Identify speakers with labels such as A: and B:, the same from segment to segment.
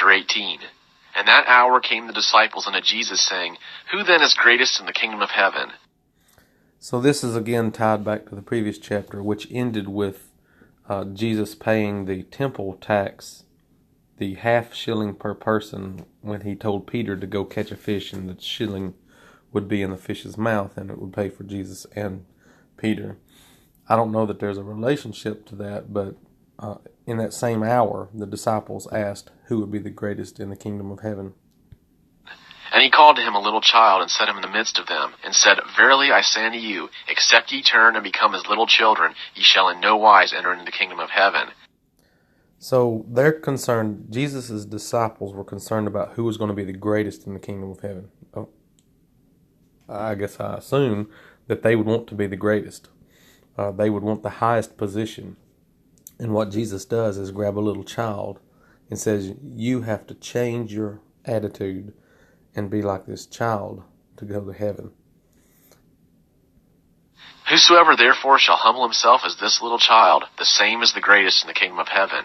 A: chapter 18. And that hour came the disciples unto Jesus, saying, Who then is greatest in the kingdom of heaven?
B: So this is again tied back to the previous chapter, which ended with Jesus paying the temple tax, the half shilling per person, when he told Peter to go catch a fish, and the shilling would be in the fish's mouth, and it would pay for Jesus and Peter. I don't know that there's a relationship to that, but in that same hour, the disciples asked who would be the greatest in the kingdom of heaven.
A: And he called to him a little child, and set him in the midst of them, and said, Verily I say unto you, except ye turn and become as little children, ye shall in no wise enter into the kingdom of heaven.
B: So they're concerned, Jesus' disciples were concerned about who was going to be the greatest in the kingdom of heaven. I guess I assume that they would want to be the greatest. They would want the highest position. And what Jesus does is grab a little child and says, you have to change your attitude and be like this child to go to heaven.
A: Whosoever therefore shall humble himself as this little child, the same is the greatest in the kingdom of heaven.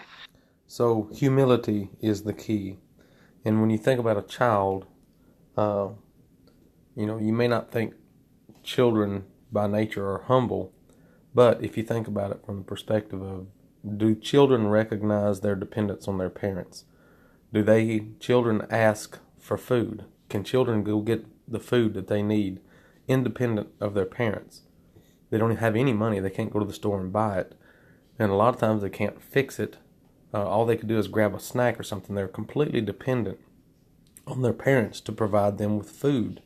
B: So humility is the key. And when you think about a child, you may not think children by nature are humble, but if you think about it from the perspective of, do children recognize their dependence on their parents? Do children ask for food? Can children go get the food that they need independent of their parents? They don't have any money. They can't go to the store and buy it. And a lot of times they can't fix it. All they could do is grab a snack or something. They're completely dependent on their parents to provide them with food.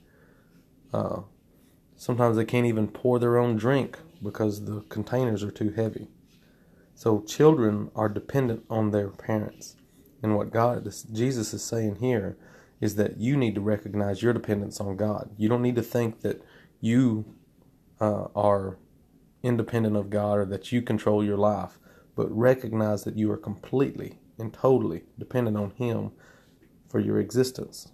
B: Sometimes they can't even pour their own drink because the containers are too heavy. So children are dependent on their parents. And what Jesus is saying here is that you need to recognize your dependence on God. You don't need to think that you are independent of God or that you control your life, but recognize that you are completely and totally dependent on Him for your existence.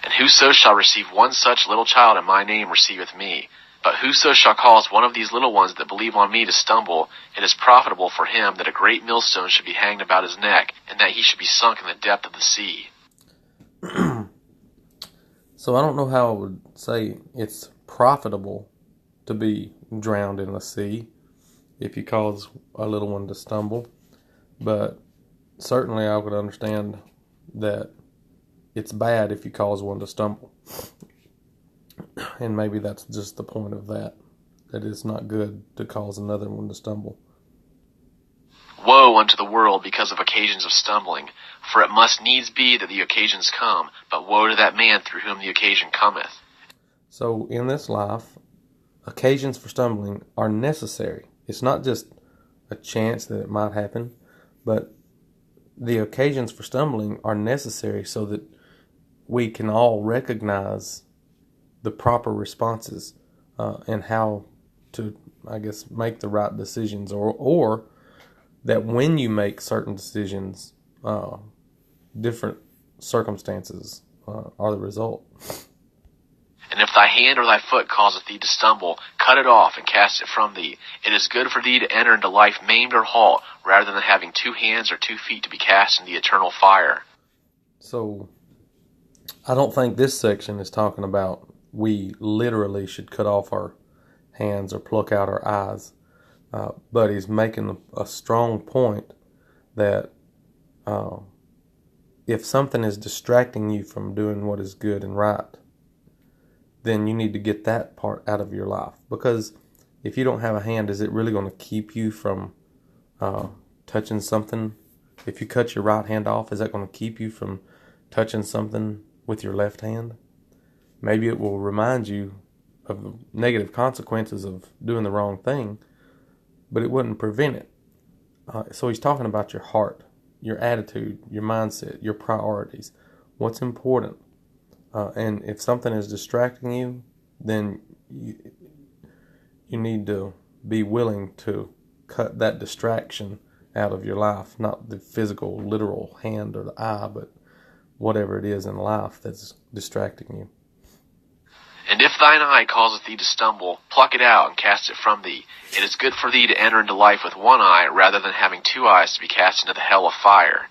A: And whoso shall receive one such little child in my name receiveth me. But whoso shall cause one of these little ones that believe on me to stumble, it is profitable for him that a great millstone should be hanged about his neck, and that he should be sunk in the depth of the sea.
B: So I don't know how I would say it's profitable to be drowned in the sea if you cause a little one to stumble. But certainly I would understand that it's bad if you cause one to stumble. And maybe that's just the point of that it's not good to cause another one to stumble.
A: Woe unto the world because of occasions of stumbling, for it must needs be that the occasions come, but woe to that man through whom the occasion cometh.
B: So in this life, occasions for stumbling are necessary. It's not just a chance that it might happen, but the occasions for stumbling are necessary so that we can all recognize the proper responses and how to, make the right decisions, or that when you make certain decisions, different circumstances are the result.
A: And if thy hand or thy foot causeth thee to stumble, cut it off and cast it from thee. It is good for thee to enter into life maimed or halt, rather than having 2 hands or 2 feet to be cast into the eternal fire.
B: So I don't think this section is talking about we literally should cut off our hands or pluck out our eyes. But he's making a strong point that if something is distracting you from doing what is good and right, then you need to get that part out of your life. Because if you don't have a hand, is it really going to keep you from touching something? If you cut your right hand off, is that going to keep you from touching something with your left hand? Maybe it will remind you of the negative consequences of doing the wrong thing, but it wouldn't prevent it. So he's talking about your heart, your attitude, your mindset, your priorities, what's important. And if something is distracting you, then you need to be willing to cut that distraction out of your life, not the physical, literal hand or the eye, but whatever it is in life that's distracting you.
A: And if thine eye causeth thee to stumble, pluck it out and cast it from thee. It is good for thee to enter into life with one eye, rather than having 2 eyes to be cast into the hell of fire.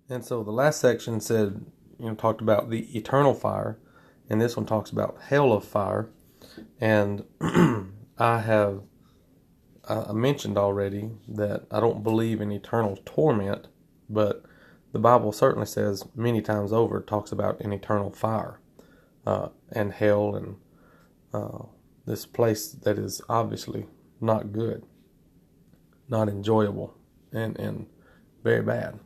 B: And so the last section said, talked about the eternal fire, and this one talks about hell of fire. And I mentioned already that I don't believe in eternal torment, but the Bible certainly says many times over, it talks about an eternal fire and hell and this place that is obviously not good, not enjoyable, and very bad,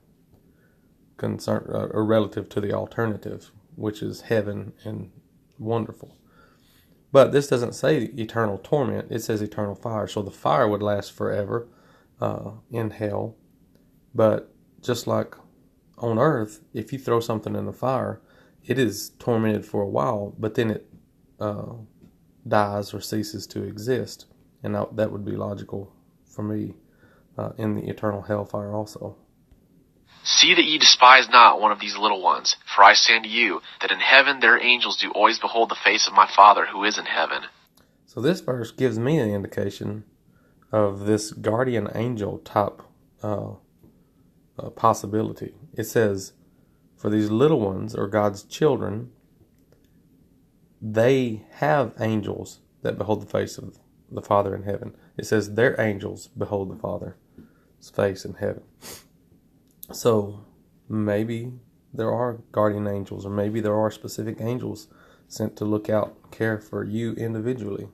B: or relative to the alternative, which is heaven and wonderful. But this doesn't say eternal torment, it says eternal fire. So the fire would last forever in hell. But just like on earth, if you throw something in the fire, it is tormented for a while, but then it dies or ceases to exist. And that would be logical for me in the eternal hellfire also.
A: See that ye despise not one of these little ones, for I say unto you, that in heaven their angels do always behold the face of my Father who is in heaven.
B: So this verse gives me an indication of this guardian angel type possibility. It says, for these little ones, or God's children, they have angels that behold the face of the Father in heaven. It says their angels behold the Father's face in heaven. So maybe there are guardian angels, or maybe there are specific angels sent to look out and care for you individually.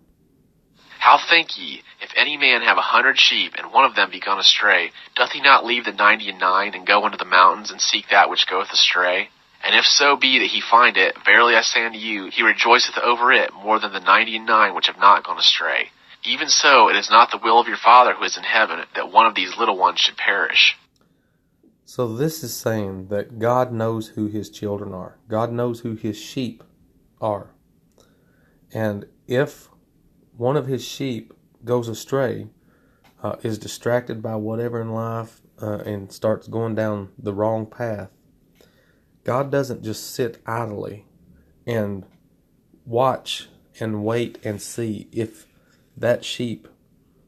A: How think ye, if any man have 100 sheep, and one of them be gone astray, doth he not leave the 99 and go into the mountains and seek that which goeth astray? And if so be that he find it, verily I say unto you, he rejoiceth over it more than the 99 which have not gone astray. Even so, it is not the will of your Father who is in heaven that one of these little ones should perish.
B: So this is saying that God knows who his children are. God knows who his sheep are. And if one of his sheep goes astray, is distracted by whatever in life, and starts going down the wrong path, God doesn't just sit idly and watch and wait and see if that sheep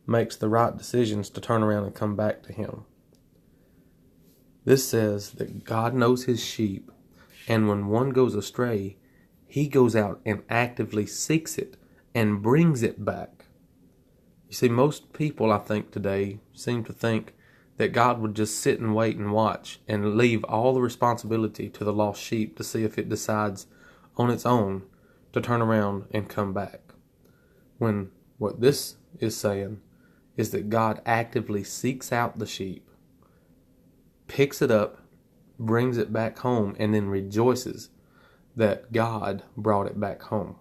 B: makes the right decisions to turn around and come back to him. This says that God knows his sheep, and when one goes astray, he goes out and actively seeks it and brings it back. You see, most people, I think, today seem to think that God would just sit and wait and watch and leave all the responsibility to the lost sheep to see if it decides on its own to turn around and come back. When what this is saying is that God actively seeks out the sheep, picks it up, brings it back home, and then rejoices that God brought it back home.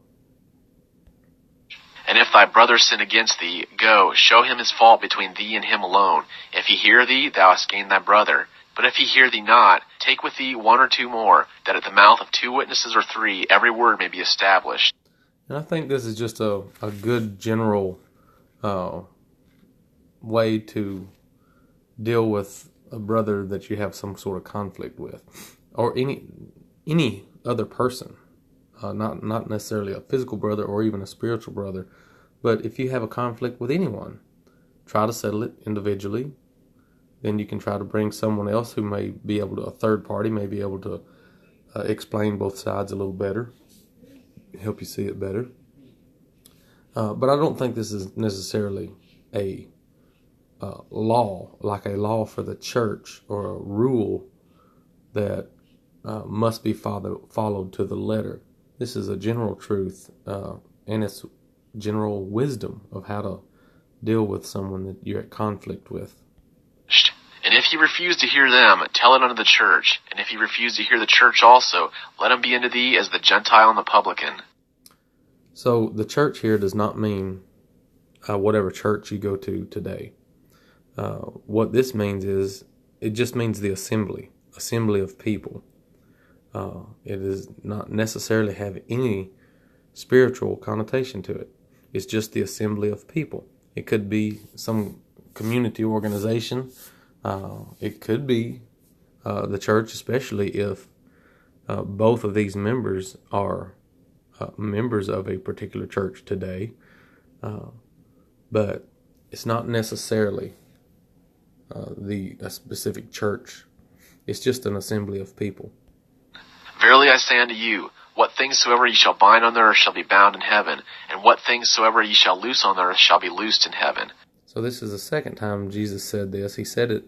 A: And if thy brother sin against thee, go, show him his fault between thee and him alone. If he hear thee, thou hast gained thy brother. But if he hear thee not, take with thee 1 or 2 more, that at the mouth of 2 witnesses or 3 every word may be established.
B: And I think this is just a good general way to deal with a brother that you have some sort of conflict with, or any other person, not necessarily a physical brother or even a spiritual brother, but if you have a conflict with anyone, try to settle it individually. Then you can try to bring someone else who may be able to, a third party may be able to explain both sides a little better, help you see it better. But I don't think this is necessarily a law, like a law for the church, or a rule that must be followed to the letter. This is a general truth, and it's general wisdom of how to deal with someone that you're at conflict with.
A: And if ye refuse to hear them, tell it unto the church. And if ye refuse to hear the church also, let him be unto thee as the Gentile and the publican.
B: So the church here does not mean whatever church you go to today. What this means is, it just means the assembly of people. It does not necessarily have any spiritual connotation to it. It's just the assembly of people. It could be some community organization. It could be the church, especially if both of these members are members of a particular church today. But it's not necessarily a specific church It's just an assembly of people.
A: Verily I say unto you, what things soever ye shall bind on the earth shall be bound in heaven, and what things soever ye shall loose on the earth shall be loosed in heaven.
B: So this is the second time Jesus said this. He said it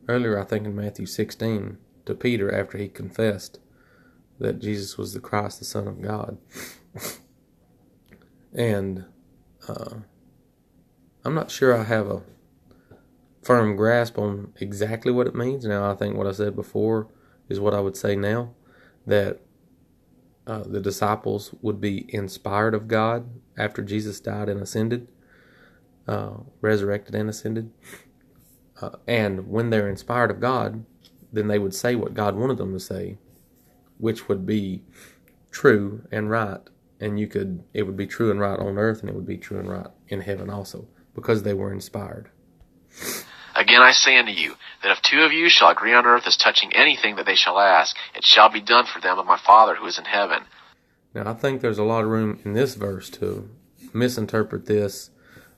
B: earlier, I think in Matthew 16, to Peter after he confessed that Jesus was the Christ, the Son of God. And I'm not sure I have a firm grasp on exactly what it means. Now, I think what I said before is what I would say now, that the disciples would be inspired of God after Jesus died and ascended, resurrected and ascended. And when they're inspired of God, then they would say what God wanted them to say, which would be true and right. And it would be true and right on earth, and it would be true and right in heaven also, because they were inspired.
A: Again I say unto you, that if two of you shall agree on earth as touching anything that they shall ask, it shall be done for them of my Father who is in heaven.
B: Now, I think there's a lot of room in this verse to misinterpret this,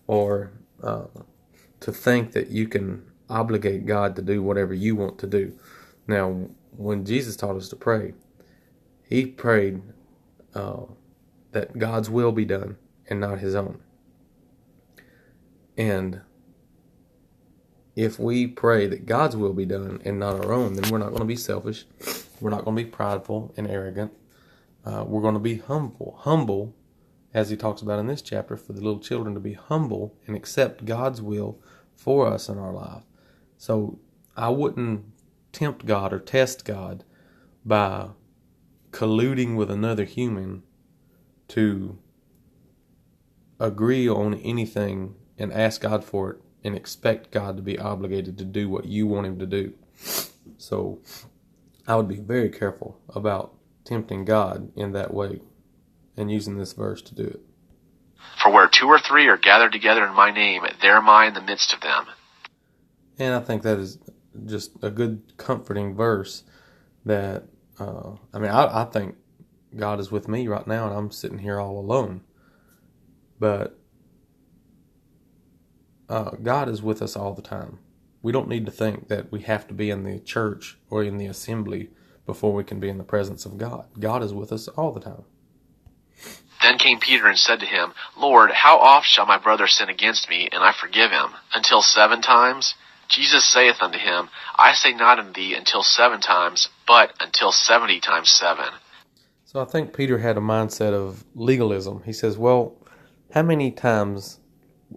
B: or to think that you can obligate God to do whatever you want to do. Now, when Jesus taught us to pray, he prayed that God's will be done and not his own. And if we pray that God's will be done and not our own, then we're not going to be selfish. We're not going to be prideful and arrogant. We're going to be humble, as he talks about in this chapter, for the little children to be humble and accept God's will for us in our life. So I wouldn't tempt God or test God by colluding with another human to agree on anything and ask God for it and expect God to be obligated to do what you want him to do. So I would be very careful about tempting God in that way and using this verse to do it.
A: For where two or three are gathered together in my name, there am I in the midst of them.
B: And I think that is just a good comforting verse that, I think God is with me right now and I'm sitting here all alone. But God is with us all the time. We don't need to think that we have to be in the church or in the assembly before we can be in the presence of God. God is with us all the time.
A: Then came Peter and said to him, Lord, how oft shall my brother sin against me, and I forgive him? Until 7 times? Jesus saith unto him, I say not unto thee until 7 times, but until 70 times 7.
B: So I think Peter had a mindset of legalism. He says, well, how many times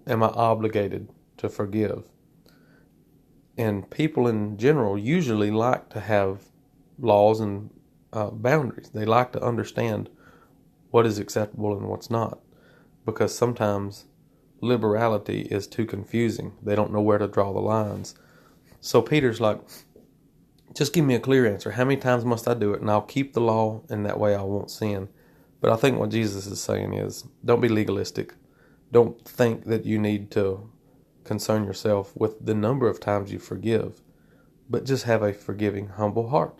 B: am I obligated to forgive? And people in general usually like to have laws and boundaries. They like to understand what is acceptable and what's not, because sometimes liberality is too confusing. They don't know where to draw the lines. So Peter's like, just give me a clear answer. How many times must I do it? And I'll keep the law, and that way I won't sin. But I think what Jesus is saying is, don't be legalistic. Don't think that you need to concern yourself with the number of times you forgive, but just have a forgiving, humble heart.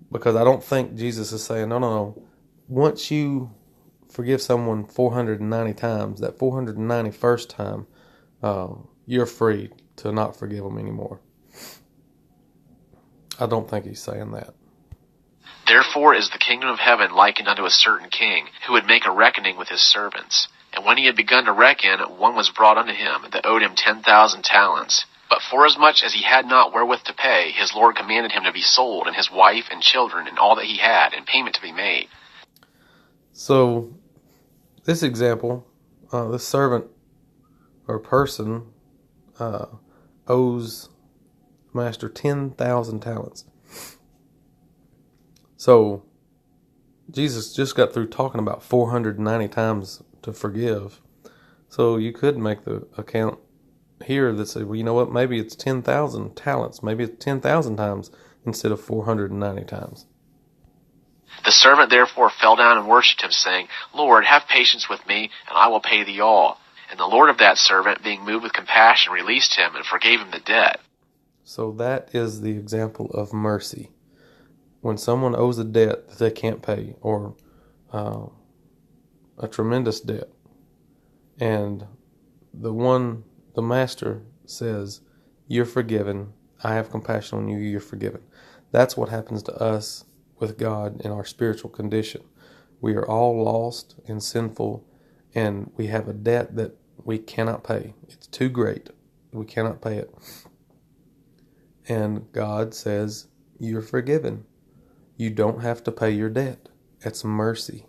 B: Because I don't think Jesus is saying, no. Once you forgive someone 490 times, that 491st time, you're free to not forgive them anymore. I don't think he's saying that.
A: Therefore is the kingdom of heaven likened unto a certain king, who would make a reckoning with his servants. And when he had begun to reckon, one was brought unto him that owed him 10,000 talents. But forasmuch as he had not wherewith to pay, his Lord commanded him to be sold, and his wife and children, and all that he had, and payment to be made.
B: So, this example, this servant or person owes master 10,000 talents. So, Jesus just got through talking about 490 times to forgive. So, you could make the account here that say, well, you know what, maybe it's 10,000 talents. Maybe it's 10,000 times instead of 490 times.
A: The servant therefore fell down and worshipped him, saying, Lord, have patience with me, and I will pay thee all. And the Lord of that servant, being moved with compassion, released him and forgave him the debt.
B: So that is the example of mercy. When someone owes a debt that they can't pay, or a tremendous debt, and the master says, you're forgiven, I have compassion on you, you're forgiven. That's what happens to us with God in our spiritual condition. We are all lost and sinful, and we have a debt that we cannot pay. It's too great. We cannot pay it. And God says, you're forgiven. You don't have to pay your debt. It's mercy.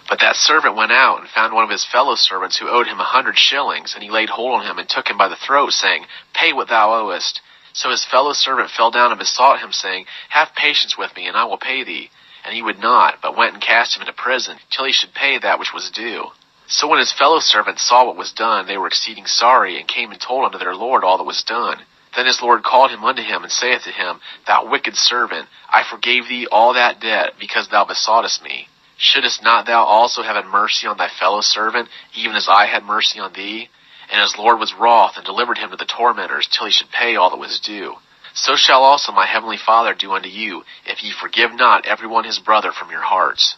A: But that servant went out and found one of his fellow servants who owed him 100 shillings, and he laid hold on him and took him by the throat, saying, Pay what thou owest. So his fellow servant fell down and besought him, saying, Have patience with me, and I will pay thee. And he would not, but went and cast him into prison, till he should pay that which was due. So when his fellow servants saw what was done, they were exceeding sorry, and came and told unto their lord all that was done. Then his lord called him unto him, and saith to him, Thou wicked servant, I forgave thee all that debt, because thou besoughtest me. Shouldest not thou also have had mercy on thy fellow servant, even as I had mercy on thee? And his lord was wroth, and delivered him to the tormentors, till he should pay all that was due. So shall also my heavenly Father do unto you, if ye forgive not every one his brother from your hearts.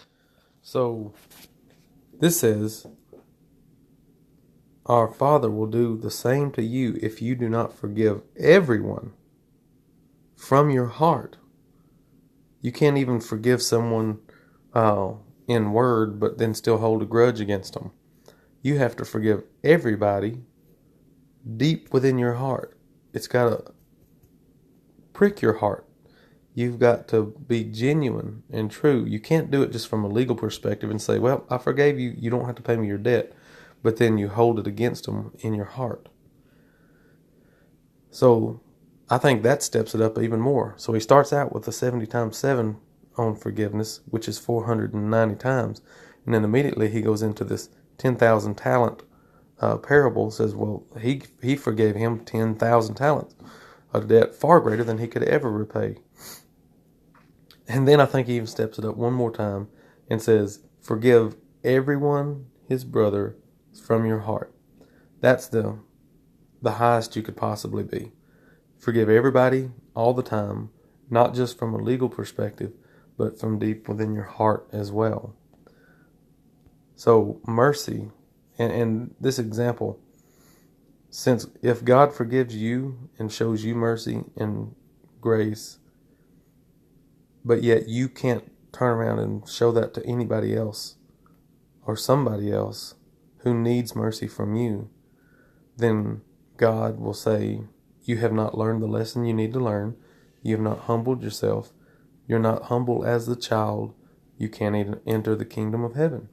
B: So, this says, our Father will do the same to you if you do not forgive everyone from your heart. You can't even forgive someone in word, but then still hold a grudge against them. You have to forgive everybody deep within your heart. It's got to prick your heart. You've got to be genuine and true. You can't do it just from a legal perspective and say, well, I forgave you, you don't have to pay me your debt, but then you hold it against them in your heart. So I think that steps it up even more. So he starts out with the 70 times 7 on forgiveness, which is 490 times. And then immediately he goes into this 10,000 talent parable, says, well, he forgave him 10,000 talents, a debt far greater than he could ever repay. And then I think he even steps it up one more time and says, forgive everyone his brother from your heart. That's the highest you could possibly be. Forgive everybody all the time, not just from a legal perspective, but from deep within your heart as well. So mercy, and this example, since if God forgives you and shows you mercy and grace, but yet you can't turn around and show that to anybody else or somebody else who needs mercy from you, then God will say, you have not learned the lesson you need to learn. You have not humbled yourself. You're not humble as the child. You can't even enter the kingdom of heaven.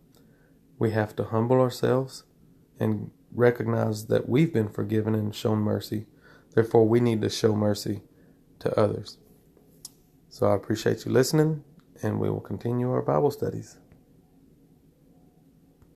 B: We have to humble ourselves and recognize that we've been forgiven and shown mercy. Therefore, we need to show mercy to others. So I appreciate you listening, and we will continue our Bible studies.